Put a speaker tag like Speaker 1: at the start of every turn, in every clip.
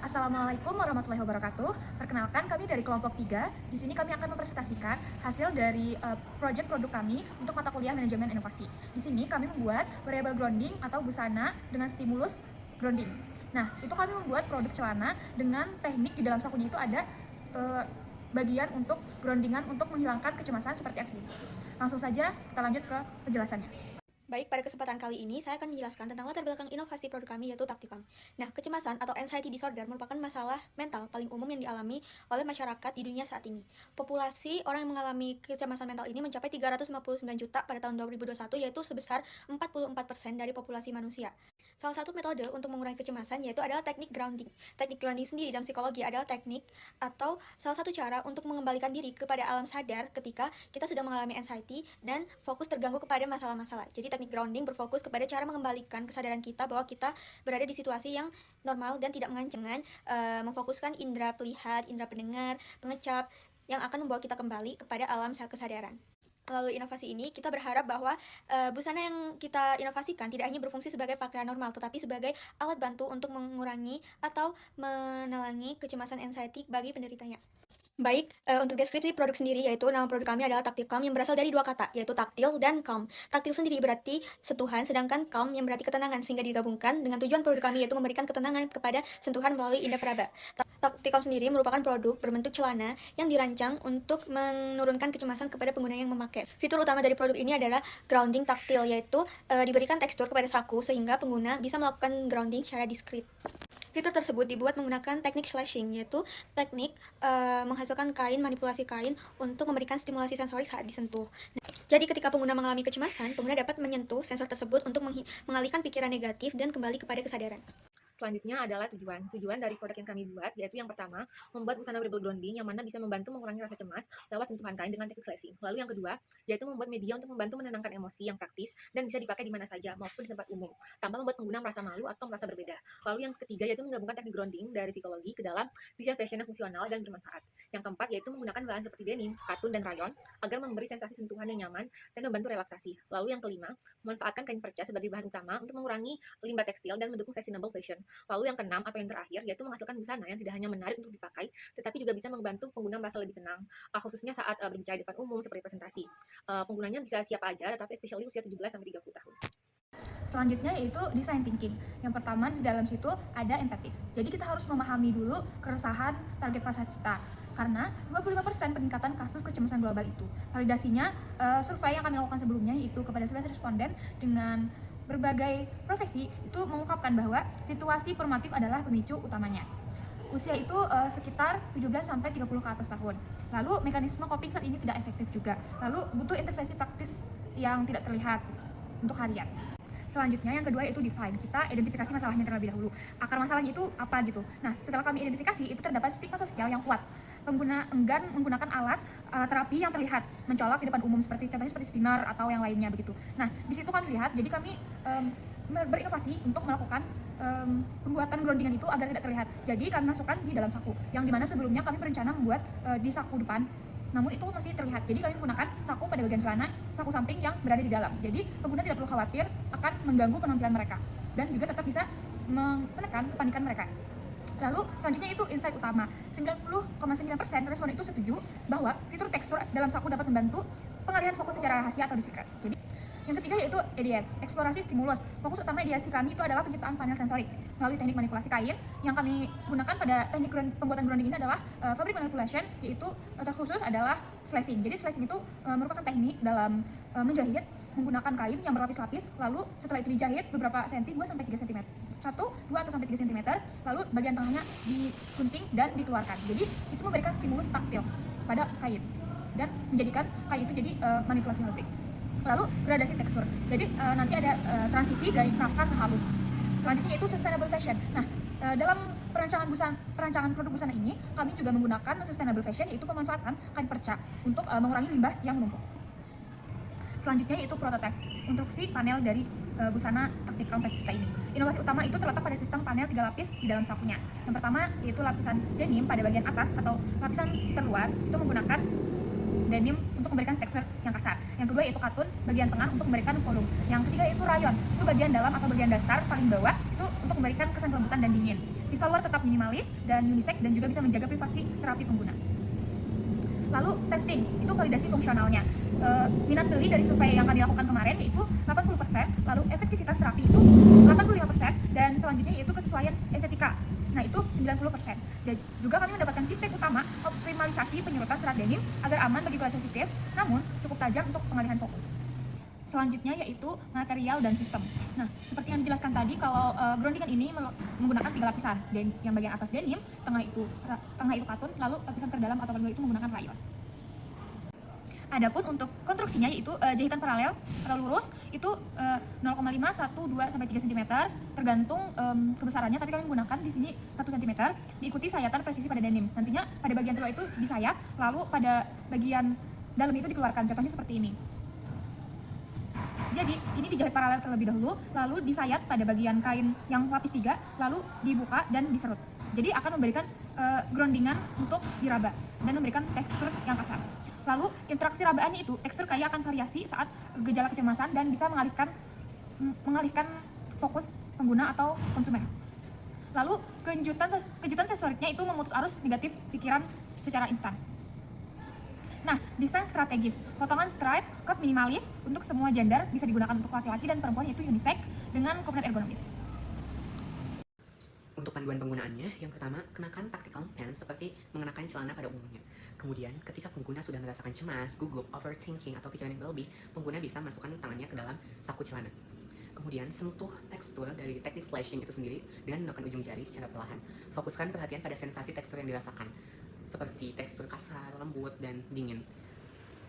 Speaker 1: Assalamualaikum warahmatullahi wabarakatuh. Perkenalkan, kami dari kelompok 3. Di sini kami akan mempresentasikan hasil dari proyek produk kami untuk mata kuliah manajemen inovasi. Di sini kami membuat variable grounding atau busana dengan stimulus grounding. Nah, itu kami membuat produk celana dengan teknik di dalam sakunya itu ada bagian untuk groundingan untuk menghilangkan kecemasan seperti X. Langsung saja kita lanjut ke penjelasannya.
Speaker 2: Baik, pada kesempatan kali ini saya akan menjelaskan tentang latar belakang inovasi produk kami yaitu Taktikam. Nah, kecemasan atau anxiety disorder merupakan masalah mental paling umum yang dialami oleh masyarakat di dunia saat ini. Populasi orang yang mengalami kecemasan mental ini mencapai 359 juta pada tahun 2021 yaitu sebesar 44% dari populasi manusia. Salah satu metode untuk mengurangi kecemasan yaitu adalah teknik grounding. Teknik grounding sendiri dalam psikologi adalah teknik atau salah satu cara untuk mengembalikan diri kepada alam sadar ketika kita sedang mengalami anxiety dan fokus terganggu kepada masalah-masalah. Jadi teknik grounding berfokus kepada cara mengembalikan kesadaran kita bahwa kita berada di situasi yang normal dan tidak mengancam dengan memfokuskan indera pelihat, indera pendengar, pengecap yang akan membawa kita kembali kepada alam kesadaran. Melalui inovasi ini, kita berharap bahwa busana yang kita inovasikan tidak hanya berfungsi sebagai pakaian normal, tetapi sebagai alat bantu untuk mengurangi atau menelangi kecemasan anxiety bagi penderitanya. Baik, untuk deskripsi produk sendiri, yaitu nama produk kami adalah Taktilcalm yang berasal dari dua kata, yaitu taktil dan calm. Taktil sendiri berarti sentuhan, sedangkan calm yang berarti ketenangan, sehingga digabungkan dengan tujuan produk kami yaitu memberikan ketenangan kepada sentuhan melalui indera peraba. Taktilcalm sendiri merupakan produk berbentuk celana yang dirancang untuk menurunkan kecemasan kepada pengguna yang memakai. Fitur utama dari produk ini adalah grounding taktil, yaitu diberikan tekstur kepada saku sehingga pengguna bisa melakukan grounding secara diskret. Fitur tersebut dibuat menggunakan teknik slashing, yaitu teknik menghasilkan kain, manipulasi kain untuk memberikan stimulasi sensorik saat disentuh. Jadi ketika pengguna mengalami kecemasan, pengguna dapat menyentuh sensor tersebut untuk mengalihkan pikiran negatif dan kembali kepada kesadaran.
Speaker 3: Selanjutnya adalah tujuan. Tujuan dari produk yang kami buat yaitu yang pertama, membuat busana variable grounding yang mana bisa membantu mengurangi rasa cemas lewat sentuhan kain dengan teknik slashing. Lalu yang kedua, yaitu membuat media untuk membantu menenangkan emosi yang praktis dan bisa dipakai di mana saja maupun di tempat umum, tanpa membuat pengguna merasa malu atau merasa berbeda. Lalu yang ketiga yaitu menggabungkan teknik grounding dari psikologi ke dalam desain fashion yang fungsional dan bermanfaat. Yang keempat yaitu menggunakan bahan seperti denim, katun, dan rayon agar memberi sensasi sentuhan yang nyaman dan membantu relaksasi. Lalu yang kelima, memanfaatkan kain perca sebagai bahan utama untuk mengurangi limbah tekstil dan mendukung fashionable fashion. Lalu yang keenam atau yang terakhir yaitu menghasilkan busana yang tidak hanya menarik untuk dipakai, tetapi juga bisa membantu pengguna merasa lebih tenang, khususnya saat berbicara di depan umum seperti presentasi. Penggunanya bisa siapa aja, tetapi especially usia 17-30 tahun.
Speaker 1: Selanjutnya yaitu design thinking. Yang pertama di dalam situ ada empatis. Jadi kita harus memahami dulu keresahan target pasar kita. Karena 25% peningkatan kasus kecemasan global itu. Validasinya, survei yang kami lakukan sebelumnya yaitu kepada 11 responden dengan berbagai profesi itu mengungkapkan bahwa situasi formatif adalah pemicu utamanya. Usia itu sekitar 17-30 ke atas tahun. Lalu mekanisme coping saat ini tidak efektif juga. Lalu butuh intervensi praktis yang tidak terlihat untuk harian. Selanjutnya yang kedua yaitu define. Kita identifikasi masalahnya terlebih dahulu. Akar masalahnya itu apa gitu. Nah, setelah kami identifikasi itu terdapat stigma sosial yang kuat. Pengguna enggan menggunakan alat terapi yang terlihat mencolok di depan umum contohnya seperti spinner atau yang lainnya begitu. Nah, di situ kami lihat, jadi kami berinovasi untuk melakukan pembuatan groundingan itu agar tidak terlihat. Jadi kami masukkan di dalam saku, yang dimana sebelumnya kami berencana membuat di saku depan, namun itu masih terlihat. Jadi kami menggunakan saku pada bagian celana, saku samping yang berada di dalam. Jadi pengguna tidak perlu khawatir akan mengganggu penampilan mereka dan juga tetap bisa menekan kepanikan mereka. Lalu selanjutnya itu insight utama. 90,9% respon itu setuju bahwa fitur tekstur dalam saku dapat membantu pengalihan fokus secara rahasia atau diskret. Jadi yang ketiga yaitu ideas, eksplorasi stimulus. Fokus utama ideasi kami itu adalah penciptaan panel sensorik melalui teknik manipulasi kain. Yang kami gunakan pada teknik pembuatan grounding ini adalah fabric manipulation, yaitu terkhusus adalah slashing. Jadi slashing itu merupakan teknik dalam menjahit menggunakan kain yang berlapis-lapis, lalu setelah itu dijahit beberapa senti, 2-3 cm. 1, 2 atau sampai 3 cm, lalu bagian tengahnya digunting dan dikeluarkan. Jadi itu memberikan stimulus taktil pada kain dan menjadikan kain itu jadi manipulasi fabrik. Lalu gradasi tekstur. Jadi nanti ada transisi dari kasar ke halus. Selanjutnya itu sustainable fashion. Nah, dalam perancangan produk busana ini, kami juga menggunakan sustainable fashion, yaitu pemanfaatan kain perca untuk mengurangi limbah yang menumpuk. Selanjutnya yaitu prototipe, instruksi panel dari busana Taktikam kita ini. Inovasi utama itu terletak pada sistem panel 3 lapis di dalam sakunya. Yang pertama yaitu lapisan denim pada bagian atas atau lapisan terluar itu menggunakan denim untuk memberikan tekstur yang kasar. Yang kedua yaitu katun bagian tengah untuk memberikan volume. Yang ketiga yaitu rayon, itu bagian dalam atau bagian dasar paling bawah itu untuk memberikan kesan kelembutan dan dingin. Visual luar tetap minimalis dan unisex dan juga bisa menjaga privasi terapi pengguna. Lalu testing, itu validasi fungsionalnya. Minat beli dari survei yang kami lakukan kemarin yaitu 80%, lalu efektivitas terapi itu 85%, dan selanjutnya yaitu kesesuaian estetika. Nah, itu 90%. Dan juga kami mendapatkan feedback utama optimalisasi penyurutan serat denim agar aman bagi kulit sensitif, namun cukup tajam untuk pengalihan fokus. Selanjutnya yaitu material dan sistem. Nah, seperti yang dijelaskan tadi, kalau groundingan ini menggunakan 3 lapisan. Dan yang bagian atas denim, tengah itu katun, lalu lapisan terdalam atau kedua itu menggunakan rayon. Adapun untuk konstruksinya yaitu jahitan paralel atau lurus itu 0,5, 1, 2 sampai 3 cm tergantung kebesarannya, tapi kami menggunakan di sini 1 cm, diikuti sayatan presisi pada denim. Nantinya pada bagian terluar itu disayat, lalu pada bagian dalam itu dikeluarkan. Contohnya seperti ini. Jadi ini dijahit paralel terlebih dahulu, lalu disayat pada bagian kain yang lapis 3, lalu dibuka dan diserut. Jadi akan memberikan groundingan untuk diraba dan memberikan tekstur yang kasar. Lalu interaksi rabaannya itu tekstur kayak akan variasi saat gejala kecemasan dan bisa mengalihkan fokus pengguna atau konsumen. Lalu kejutan sensoriknya itu memutus arus negatif pikiran secara instan. Nah, desain strategis, potongan stripe, cut minimalis untuk semua gender, bisa digunakan untuk laki-laki dan perempuan, yaitu unisex dengan komponen ergonomis.
Speaker 4: Untuk panduan penggunaannya, yang pertama, kenakan tactical pants seperti mengenakan celana pada umumnya. Kemudian, ketika pengguna sudah merasakan cemas, gugup, overthinking, atau pikiran yang berlebih, pengguna bisa masukkan tangannya ke dalam saku celana. Kemudian, sentuh tekstur dari teknik slashing itu sendiri dengan menekan ujung jari secara perlahan. Fokuskan perhatian pada sensasi tekstur yang dirasakan, seperti tekstur kasar, lembut, dan dingin.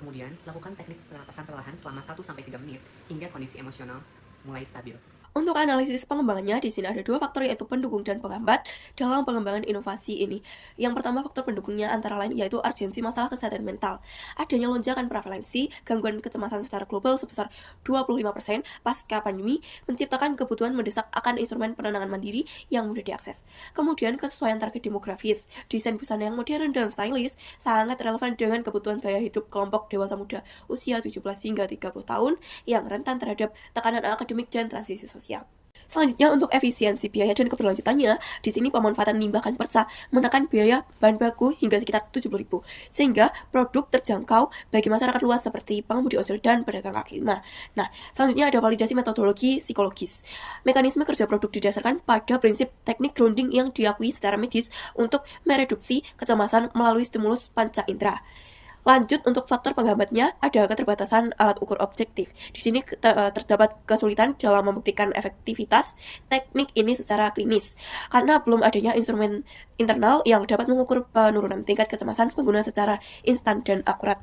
Speaker 4: Kemudian, lakukan teknik pernapasan perlahan selama 1-3 menit hingga kondisi emosional mulai stabil.
Speaker 5: Untuk analisis pengembangannya, di sini ada 2 faktor, yaitu pendukung dan penghambat dalam pengembangan inovasi ini. Yang pertama, faktor pendukungnya antara lain yaitu urgensi masalah kesehatan mental. Adanya lonjakan prevalensi gangguan kecemasan secara global sebesar 25% pasca pandemi menciptakan kebutuhan mendesak akan instrumen penenangan mandiri yang mudah diakses. Kemudian, kesesuaian target demografis. Desain busana yang modern dan stylish sangat relevan dengan kebutuhan gaya hidup kelompok dewasa muda usia 17 hingga 30 tahun yang rentan terhadap tekanan akademik dan transisi sosial. Selanjutnya, untuk efisiensi biaya dan keberlanjutannya, di sini pemanfaatan limbah kain perca menekan biaya bahan baku hingga sekitar 70.000, sehingga produk terjangkau bagi masyarakat luas seperti pengemudi ojol dan pedagang kaki lima. Nah, selanjutnya ada validasi metodologi psikologis. Mekanisme kerja produk didasarkan pada prinsip teknik grounding yang diakui secara medis untuk mereduksi kecemasan melalui stimulus panca indera. Lanjut, untuk faktor penghambatnya ada keterbatasan alat ukur objektif. Di sini terdapat kesulitan dalam membuktikan efektivitas teknik ini secara klinis karena belum adanya instrumen internal yang dapat mengukur penurunan tingkat kecemasan pengguna secara instan dan akurat.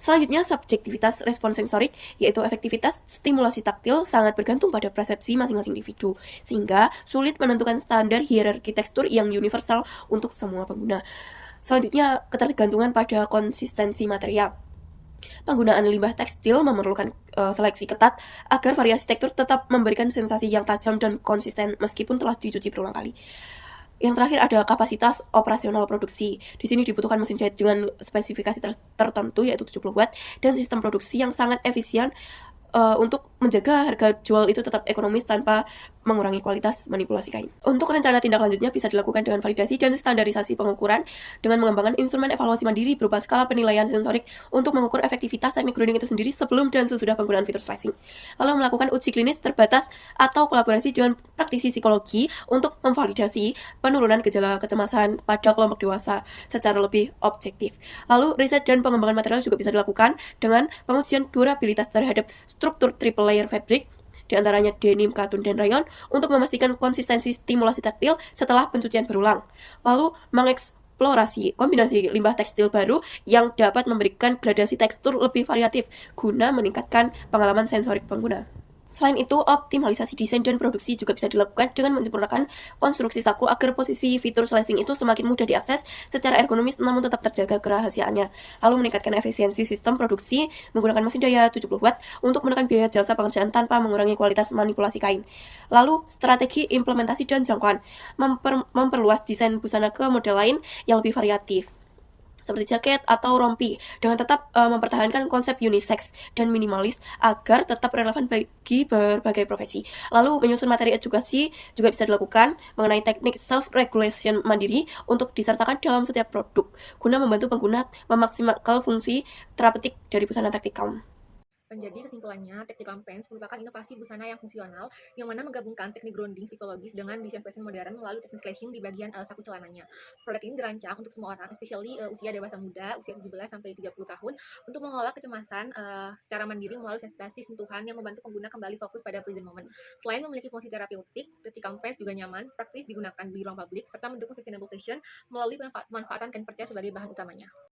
Speaker 5: Selanjutnya, subjektivitas respon sensorik, yaitu efektivitas stimulasi taktil sangat bergantung pada persepsi masing-masing individu, sehingga sulit menentukan standar hierarki tekstur yang universal untuk semua pengguna. Selanjutnya, ketergantungan pada konsistensi material. Penggunaan limbah tekstil memerlukan seleksi ketat agar variasi tekstur tetap memberikan sensasi yang tajam dan konsisten meskipun telah dicuci berulang kali. Yang terakhir ada kapasitas operasional produksi. Di sini dibutuhkan mesin jahit dengan spesifikasi tertentu yaitu 70 watt dan sistem produksi yang sangat efisien untuk menjaga harga jual itu tetap ekonomis tanpa mengurangi kualitas manipulasi kain. Untuk rencana tindak lanjutnya bisa dilakukan dengan validasi dan standarisasi pengukuran dengan mengembangkan instrumen evaluasi mandiri berupa skala penilaian sensorik untuk mengukur efektivitas teknik grounding itu sendiri sebelum dan sesudah penggunaan fitur slashing. Lalu melakukan uji klinis terbatas atau kolaborasi dengan praktisi psikologi untuk memvalidasi penurunan gejala kecemasan pada kelompok dewasa secara lebih objektif. Lalu riset dan pengembangan material juga bisa dilakukan dengan pengujian durabilitas terhadap struktur triple layer fabric, di antaranya denim, katun, dan rayon, untuk memastikan konsistensi stimulasi taktil setelah pencucian berulang. Lalu mengeksplorasi kombinasi limbah tekstil baru yang dapat memberikan gradasi tekstur lebih variatif guna meningkatkan pengalaman sensorik pengguna. Selain itu, optimalisasi desain dan produksi juga bisa dilakukan dengan menyempurnakan konstruksi saku agar posisi fitur slashing itu semakin mudah diakses secara ergonomis namun tetap terjaga kerahasiaannya. Lalu meningkatkan efisiensi sistem produksi menggunakan mesin daya 70 watt untuk menekan biaya jasa pengerjaan tanpa mengurangi kualitas manipulasi kain. Lalu strategi implementasi dan jangkauan memperluas desain busana ke model lain yang lebih variatif. seperti jaket atau rompi, dengan tetap mempertahankan konsep unisex dan minimalis agar tetap relevan bagi berbagai profesi. Lalu menyusun materi edukasi juga bisa dilakukan mengenai teknik self-regulation mandiri untuk disertakan dalam setiap produk, guna membantu pengguna memaksimalkan fungsi terapeutik dari busana taktikal.
Speaker 3: Menjadi kesimpulannya, Tacticam Pants merupakan inovasi busana yang fungsional yang mana menggabungkan teknik grounding psikologis dengan desain fashion modern melalui teknik slashing di bagian saku celananya. Produk ini dirancang untuk semua orang, especially usia dewasa muda, usia 17 sampai 30 tahun, untuk mengolah kecemasan secara mandiri melalui sensasi sentuhan yang membantu pengguna kembali fokus pada present moment. Selain memiliki fungsi terapeutik, Tacticam Pants juga nyaman, praktis digunakan di ruang publik, serta mendukung sustainable fashion melalui pemanfaatan kain perca sebagai bahan utamanya.